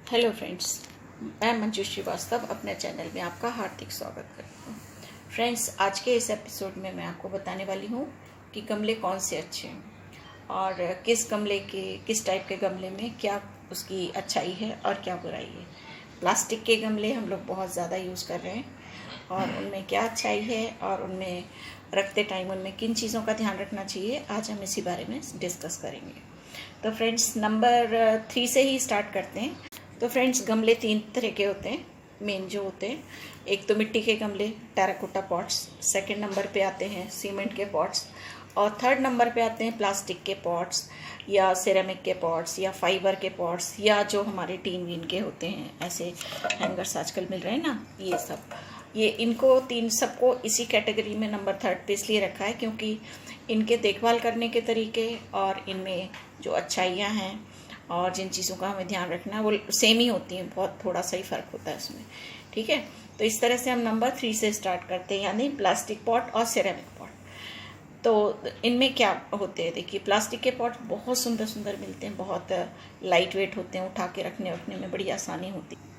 Hello friends, मैं मंजू श्रीवास्तव अपने channel में आपका हार्दिक स्वागत करती हूँ। फ्रेंड्स, आज के इस एपिसोड में मैं आपको बताने वाली हूँ कि गमले कौन से अच्छे हैं और किस टाइप के गमले में क्या उसकी अच्छाई है और क्या बुराई है। प्लास्टिक के गमले हम लोग बहुत ज़्यादा यूज़ कर रहे हैं और उनमें क्या अच्छाई है और उनमें रखते टाइम उनमें किन चीज़ों का ध्यान रखना चाहिए, आज हम इसी बारे में डिस्कस करेंगे। तो फ्रेंड्स, नंबर 3 से ही स्टार्ट करते हैं। तो फ्रेंड्स, गमले 3 तरह के होते हैं मेन जो होते हैं। एक तो मिट्टी के गमले, टेराकोटा पॉट्स, सेकंड नंबर पे आते हैं सीमेंट के पॉट्स और थर्ड नंबर पे आते हैं प्लास्टिक के पॉट्स या सिरेमिक के पॉट्स या फाइबर के पॉट्स या जो हमारे टीन वीन के होते हैं, ऐसे हैंगर्स आजकल मिल रहे हैं ना, ये सब। ये इनको सबको इसी कैटेगरी में नंबर 3 पे इसलिए रखा है क्योंकि इनके देखभाल करने के तरीके और इनमें जो अच्छाइयाँ हैं और जिन चीज़ों का हमें ध्यान रखना है वो सेम ही होती हैं, बहुत थोड़ा सा ही फ़र्क होता है उसमें। ठीक है, तो इस तरह से हम नंबर 3 से स्टार्ट करते हैं, यानी प्लास्टिक पॉट और सिरेमिक पॉट। तो इनमें क्या होते हैं, देखिए, प्लास्टिक के पॉट बहुत सुंदर सुंदर मिलते हैं, बहुत लाइट वेट होते हैं, उठा के रखने में बड़ी आसानी होती है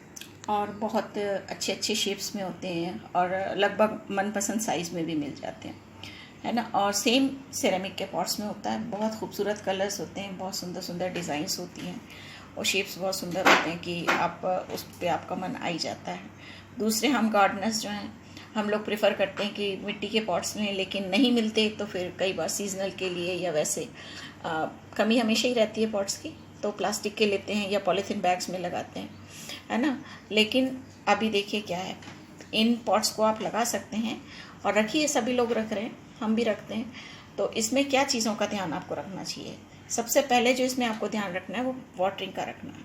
और बहुत अच्छे अच्छे शेप्स में होते हैं और लगभग मनपसंद साइज़ में भी मिल जाते हैं, है ना। और सेम सिरेमिक के पॉट्स में होता है, बहुत खूबसूरत कलर्स होते हैं, बहुत सुंदर सुंदर डिज़ाइंस होती हैं और शेप्स बहुत सुंदर होते हैं कि आप उस पर आपका मन आ ही जाता है। दूसरे, हम गार्डनर्स जो हैं, हम लोग प्रेफर करते हैं कि मिट्टी के पॉट्स में, लेकिन नहीं मिलते तो फिर कई बार सीजनल के लिए या वैसे कमी हमेशा ही रहती है पॉट्स की, तो प्लास्टिक के लेते हैं या पॉलीथीन बैग्स में लगाते हैं, है ना। लेकिन अभी देखिए क्या है, इन पॉट्स को आप लगा सकते हैं और रखिए, सभी लोग रख रहे हैं, हम भी रखते हैं। तो इसमें क्या चीज़ों का ध्यान आपको रखना चाहिए? सबसे पहले जो इसमें आपको ध्यान रखना है वो वाटरिंग का रखना है।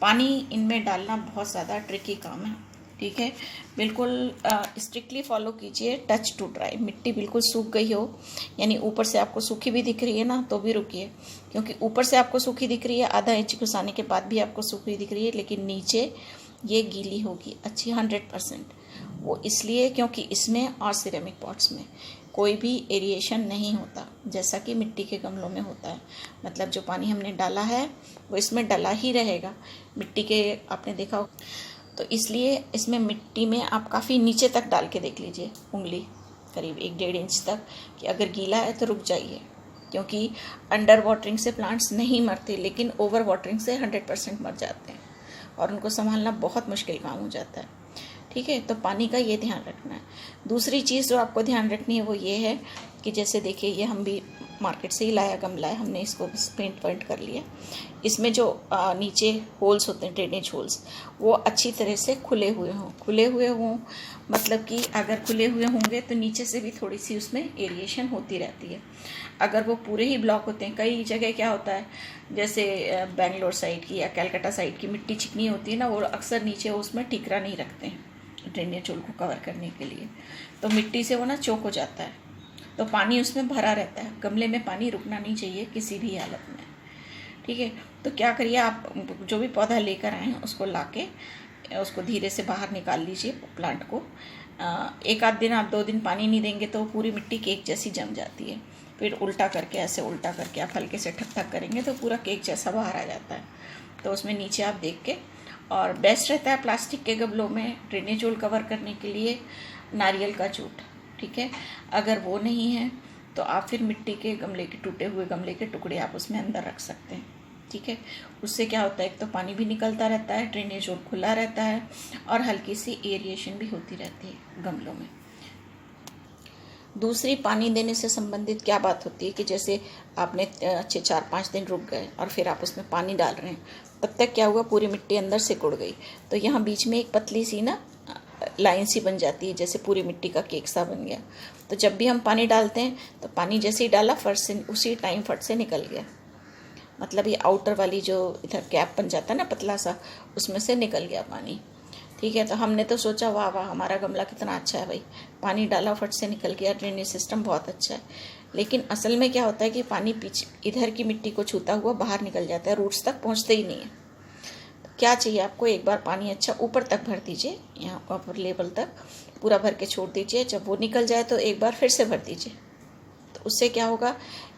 पानी इनमें डालना बहुत ज़्यादा ट्रिकी काम है, ठीक है। बिल्कुल स्ट्रिक्टली फॉलो कीजिए, टच टू ड्राई। मिट्टी बिल्कुल सूख गई हो, यानी ऊपर से आपको सूखी भी दिख रही है ना, तो भी रुकिए, क्योंकि ऊपर से आपको सूखी दिख रही है, आधा इंच घुसाने के बाद भी आपको सूखी दिख रही है, लेकिन नीचे ये गीली होगी अच्छी 100%। वो इसलिए क्योंकि इसमें और सिरेमिक पॉट्स में कोई भी एरिएशन नहीं होता, जैसा कि मिट्टी के गमलों में होता है। मतलब जो पानी हमने डाला है वो इसमें डला ही रहेगा, मिट्टी के, आपने देखा हो। तो इसलिए इसमें मिट्टी में आप काफ़ी नीचे तक डाल के देख लीजिए, उंगली करीब 1-1.5 इंच तक, कि अगर गीला है तो रुक जाइए, क्योंकि अंडर वाटरिंग से प्लांट्स नहीं मरते, लेकिन ओवर वाटरिंग से 100% मर जाते हैं और उनको संभालना बहुत मुश्किल काम हो जाता है। ठीक है, तो पानी का ये ध्यान रखना है। दूसरी चीज़ जो आपको ध्यान रखनी है वो ये है कि जैसे देखिए, ये हम भी मार्केट से ही लाया गमला है, हमने इसको पेंट कर लिया। इसमें जो नीचे होल्स होते हैं, ड्रेनेज होल्स, वो अच्छी तरह से खुले हुए हों। मतलब कि अगर खुले हुए होंगे तो नीचे से भी थोड़ी सी उसमें एरिएशन होती रहती है। अगर वो पूरे ही ब्लॉक होते हैं, कई जगह क्या होता है, जैसे बेंगलोर साइड की या कलकत्ता साइड की मिट्टी चिकनी होती है ना, वो अक्सर नीचे उसमें टिकरा नहीं रखते हैं ड्रेनेज होल को कवर करने के लिए, तो मिट्टी से वो ना चोक हो जाता है, तो पानी उसमें भरा रहता है। गमले में पानी रुकना नहीं चाहिए किसी भी हालत में, ठीक है। तो क्या करिए, आप जो भी पौधा लेकर आए हैं उसको लाके उसको धीरे से बाहर निकाल लीजिए प्लांट को। 1 आध दिन, आप 2 दिन पानी नहीं देंगे तो पूरी मिट्टी केक जैसी जम जाती है। फिर उल्टा करके आप हल्के से ठक ठक करेंगे तो पूरा केक जैसा बाहर आ जाता है। तो उसमें नीचे आप देख के, और बेस्ट रहता है प्लास्टिक के गमलों में ड्रेनेज होल कवर करने के लिए नारियल का जूट, ठीक है। अगर वो नहीं है तो आप फिर मिट्टी के गमले के, टूटे हुए गमले के टुकड़े आप उसमें अंदर रख सकते हैं, ठीक है। उससे क्या होता है, एक तो पानी भी निकलता रहता है, ड्रेनेज होल खुला रहता है और हल्की सी एरिएशन भी होती रहती है गमलों में। दूसरी, पानी देने से संबंधित क्या बात होती है कि जैसे आपने अच्छे 4-5 दिन रुक गए और फिर आप उसमें पानी डाल रहे हैं, तब तक क्या हुआ, पूरी मिट्टी अंदर सिकुड़ गई, तो यहाँ बीच में एक पतली सी ना लाइन सी बन जाती है, जैसे पूरी मिट्टी का केक सा बन गया। तो जब भी हम पानी डालते हैं तो पानी जैसे ही डाला, फट से उसी टाइम फट से निकल गया। मतलब ये आउटर वाली जो इधर गैप बन जाता है ना पतला सा, उसमें से निकल गया पानी, ठीक है। तो हमने तो सोचा वाह वाह, हमारा गमला कितना अच्छा है भाई, पानी डाला फट से निकल गया, ड्रेनेज सिस्टम बहुत अच्छा है। लेकिन असल में क्या होता है कि पानी पीछे इधर की मिट्टी को छूता हुआ बाहर निकल जाता है, रूट्स तक पहुंचते ही नहीं है। तो क्या चाहिए आपको, एक बार पानी अच्छा ऊपर तक भर दीजिए, यहाँ ऊपर लेवल तक पूरा भर के छोड़ दीजिए। जब वो निकल जाए तो एक बार फिर से भर दीजिए। तो उससे क्या होगा,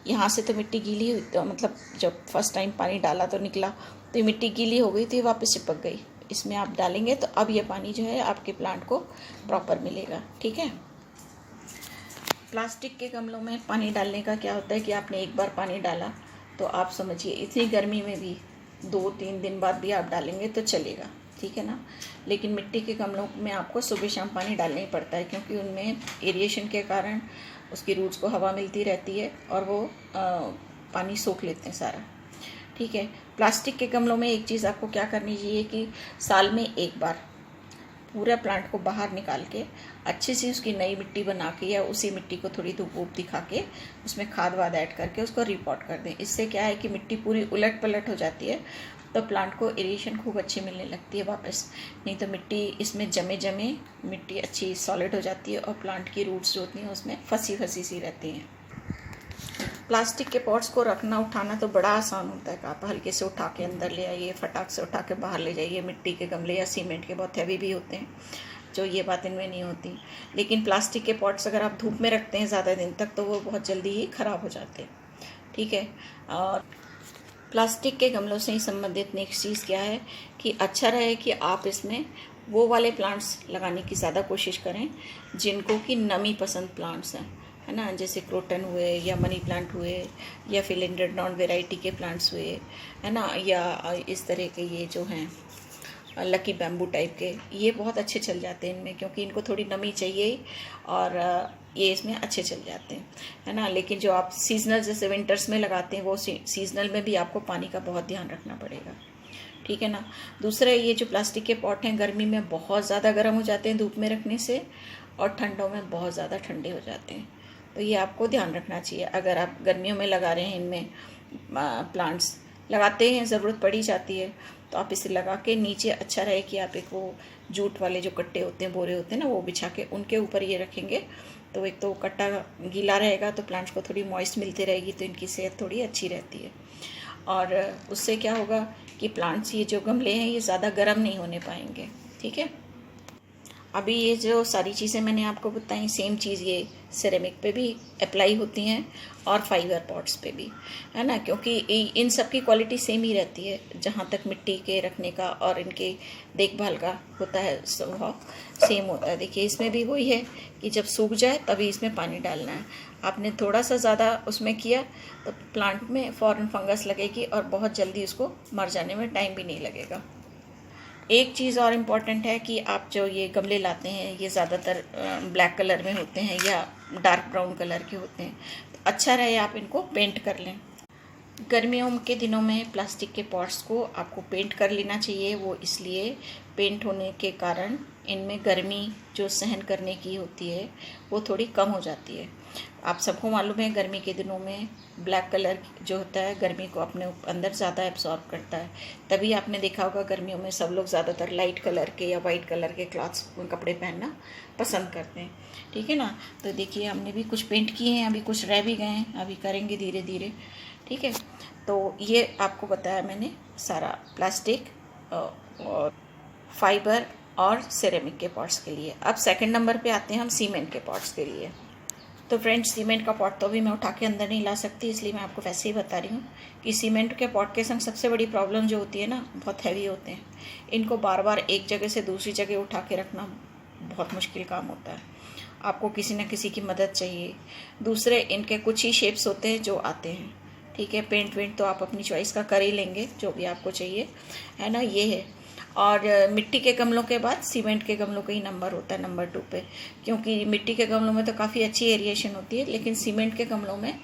यहाँ से तो मिट्टी गीली हुई, तो मतलब जब फर्स्ट टाइम पानी डाला तो निकला, तो ये मिट्टी गीली हो गई, तो ये वापस चिपक गई। इसमें आप डालेंगे तो अब ये पानी जो है आपके प्लांट को प्रॉपर मिलेगा। ठीक है। प्लास्टिक के गमलों में पानी डालने का क्या होता है कि आपने एक बार पानी डाला तो आप समझिए इतनी गर्मी में भी 2-3 दिन बाद भी आप डालेंगे तो चलेगा। ठीक है ना। लेकिन मिट्टी के गमलों में आपको सुबह शाम पानी डालना ही पड़ता है, क्योंकि उनमें एरिएशन के कारण उसकी रूट्स को हवा मिलती रहती है और वो पानी सोख लेते हैं सारा। ठीक है। प्लास्टिक के गमलों में एक चीज़ आपको क्या करनी चाहिए कि साल में एक बार पूरा प्लांट को बाहर निकाल के अच्छे से उसकी नई मिट्टी बना के या उसी मिट्टी को थोड़ी धूप वूप दिखा के उसमें खाद वाद ऐड करके उसको रिपॉट कर दें। इससे क्या है कि मिट्टी पूरी उलट पलट हो जाती है, तो प्लांट को एरिएशन खूब अच्छी मिलने लगती है वापस। नहीं तो मिट्टी इसमें जमे जमे मिट्टी अच्छी सॉलिड हो जाती है और प्लांट की रूट्स जो होती हैं उसमें फंसी फंसी सी रहती हैं। प्लास्टिक के पॉट्स को रखना उठाना तो बड़ा आसान होता है कि आप हल्के से उठा के अंदर ले आइए, फटाक से उठा के बाहर ले जाइए। मिट्टी के गमले या सीमेंट के बहुत हैवी भी होते हैं, जो ये बात इनमें नहीं होती। लेकिन प्लास्टिक के पॉट्स अगर आप धूप में रखते हैं ज़्यादा दिन तक तो वो बहुत जल्दी ही ख़राब हो जाते हैं। ठीक है। और प्लास्टिक के गमलों से ही संबंधित नेक्स्ट चीज़ क्या है कि अच्छा रहे कि आप इसमें वो वाले प्लांट्स लगाने की ज़्यादा कोशिश करें जिनको कि नमी पसंद प्लांट्स हैं, है ना। जैसे क्रोटन हुए या मनी प्लांट हुए या फिलिंडरनॉन वैरायटी के प्लांट्स हुए, है ना, या इस तरह के ये जो हैं लकी बैम्बू टाइप के, ये बहुत अच्छे चल जाते हैं इनमें, क्योंकि इनको थोड़ी नमी चाहिए और ये इसमें अच्छे चल जाते हैं, है ना। लेकिन जो आप सीजनल जैसे विंटर्स में लगाते हैं वो सीजनल में भी आपको पानी का बहुत ध्यान रखना पड़ेगा। ठीक है ना। दूसरा, ये जो प्लास्टिक के पॉट हैं गर्मी में बहुत ज़्यादा गर्म हो जाते हैं धूप में रखने से, और ठंडों में बहुत ज़्यादा ठंडे हो जाते हैं। तो ये आपको ध्यान रखना चाहिए। अगर आप गर्मियों में लगा रहे हैं इनमें प्लांट्स लगाते हैं, ज़रूरत पड़ी जाती है, तो आप इसे लगा के नीचे अच्छा रहे कि आप एक वो जूट वाले जो कट्टे होते हैं, बोरे होते हैं ना, वो बिछा के उनके ऊपर ये रखेंगे तो एक तो कट्टा गीला रहेगा तो प्लांट्स को थोड़ी मॉइस्ट मिलती रहेगी, तो इनकी सेहत थोड़ी अच्छी रहती है। और उससे क्या होगा कि प्लांट्स ये जो गमले हैं ये ज़्यादा गर्म नहीं होने पाएंगे। ठीक है। अभी ये जो सारी चीज़ें मैंने आपको बताई, सेम चीज़ ये सिरेमिक पे भी अप्लाई होती हैं और फाइबर पॉट्स पे भी, है ना, क्योंकि इन सब की क्वालिटी सेम ही रहती है। जहाँ तक मिट्टी के रखने का और इनके देखभाल का होता है स्वभाव सेम होता है। देखिए इसमें भी वही है कि जब सूख जाए तभी इसमें पानी डालना है। आपने थोड़ा सा ज़्यादा उसमें किया तो प्लांट में फ़ौरन फंगस लगेगी और बहुत जल्दी उसको मर जाने में टाइम भी नहीं लगेगा। एक चीज़ और इम्पॉर्टेंट है कि आप जो ये गमले लाते हैं ये ज़्यादातर ब्लैक कलर में होते हैं या डार्क ब्राउन कलर के होते हैं, तो अच्छा रहे आप इनको पेंट कर लें। गर्मियों के दिनों में प्लास्टिक के पॉट्स को आपको पेंट कर लेना चाहिए। वो इसलिए पेंट होने के कारण इनमें गर्मी जो सहन करने की होती है वो थोड़ी कम हो जाती है। आप सबको मालूम है गर्मी के दिनों में ब्लैक कलर जो होता है गर्मी को अपने अंदर ज़्यादा एब्जॉर्ब करता है। तभी आपने देखा होगा गर्मियों में सब लोग ज़्यादातर लाइट कलर के या वाइट कलर के क्लॉथ्स कपड़े पहनना पसंद करते हैं। ठीक है ना। तो देखिए हमने भी कुछ पेंट किए हैं, अभी कुछ रह भी गए हैं, अभी करेंगे धीरे धीरे। ठीक है। तो ये आपको बताया मैंने सारा प्लास्टिक और फाइबर और सिरेमिक के पॉट्स के लिए। अब सेकंड नंबर पे आते हैं हम सीमेंट के पॉट्स के लिए। तो फ्रेंड्स सीमेंट का पॉट तो भी मैं उठा के अंदर नहीं ला सकती, इसलिए मैं आपको वैसे ही बता रही हूँ कि सीमेंट के पॉट के संग सबसे बड़ी प्रॉब्लम जो होती है ना, बहुत हैवी होते हैं। इनको बार बार एक जगह से दूसरी जगह उठा के रखना बहुत मुश्किल काम होता है। आपको किसी न किसी की मदद चाहिए। दूसरे इनके कुछ ही शेप्स होते हैं जो आते हैं। ठीक है। पेंट वेंट तो आप अपनी चॉइस का कर ही लेंगे जो भी आपको चाहिए, है ना। ये है। और मिट्टी के गमलों के बाद सीमेंट के गमलों का ही नंबर होता है नंबर 2 पे, क्योंकि मिट्टी के गमलों में तो काफ़ी अच्छी एरिएशन होती है, लेकिन सीमेंट के गमलों में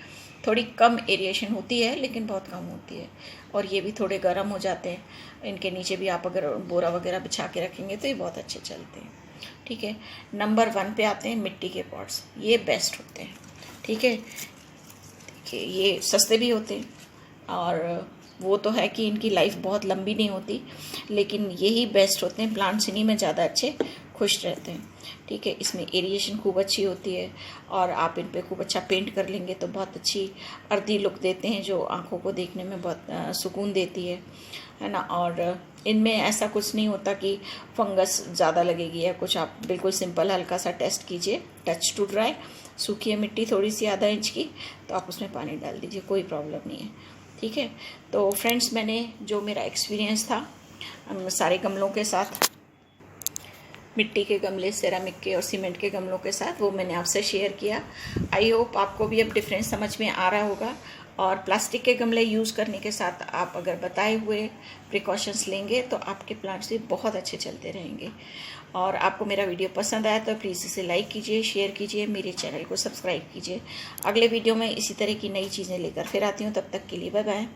थोड़ी कम एरिएशन होती है, लेकिन बहुत कम होती है। और ये भी थोड़े गर्म हो जाते हैं। इनके नीचे भी आप अगर बोरा वगैरह बिछा के रखेंगे तो ये बहुत अच्छे चलते हैं। ठीक है। नंबर 1 पे आते हैं मिट्टी के पॉट्स। ये बेस्ट होते हैं। ठीक है। देखिए ये सस्ते भी होते हैं और वो तो है कि इनकी लाइफ बहुत लंबी नहीं होती, लेकिन यही बेस्ट होते हैं। प्लांट्स इन्हीं में ज़्यादा अच्छे खुश रहते हैं। ठीक है। इसमें एरिएशन खूब अच्छी होती है और आप इन पे खूब अच्छा पेंट कर लेंगे तो बहुत अच्छी अर्दी लुक देते हैं जो आँखों को देखने में बहुत सुकून देती है ना। और इनमें ऐसा कुछ नहीं होता कि फंगस ज़्यादा लगेगी या कुछ। आप बिल्कुल सिंपल हल्का सा टेस्ट कीजिए, टच टू ड्राई, सूखी है मिट्टी थोड़ी सी आधा इंच की, तो आप उसमें पानी डाल दीजिए, कोई प्रॉब्लम नहीं है। ठीक है। तो फ्रेंड्स, मैंने जो मेरा एक्सपीरियंस था सारे गमलों के साथ, मिट्टी के गमले, सेरामिक के और सीमेंट के गमलों के साथ, वो मैंने आपसे शेयर किया। आई होप आपको भी अब डिफरेंस समझ में आ रहा होगा। और प्लास्टिक के गमले यूज़ करने के साथ आप अगर बताए हुए प्रिकॉशंस लेंगे तो आपके प्लांट्स भी बहुत अच्छे चलते रहेंगे। और आपको मेरा वीडियो पसंद आया तो प्लीज़ इसे लाइक कीजिए, शेयर कीजिए, मेरे चैनल को सब्सक्राइब कीजिए। अगले वीडियो में इसी तरह की नई चीज़ें लेकर फिर आती हूँ। तब तक के लिए बाय बाय।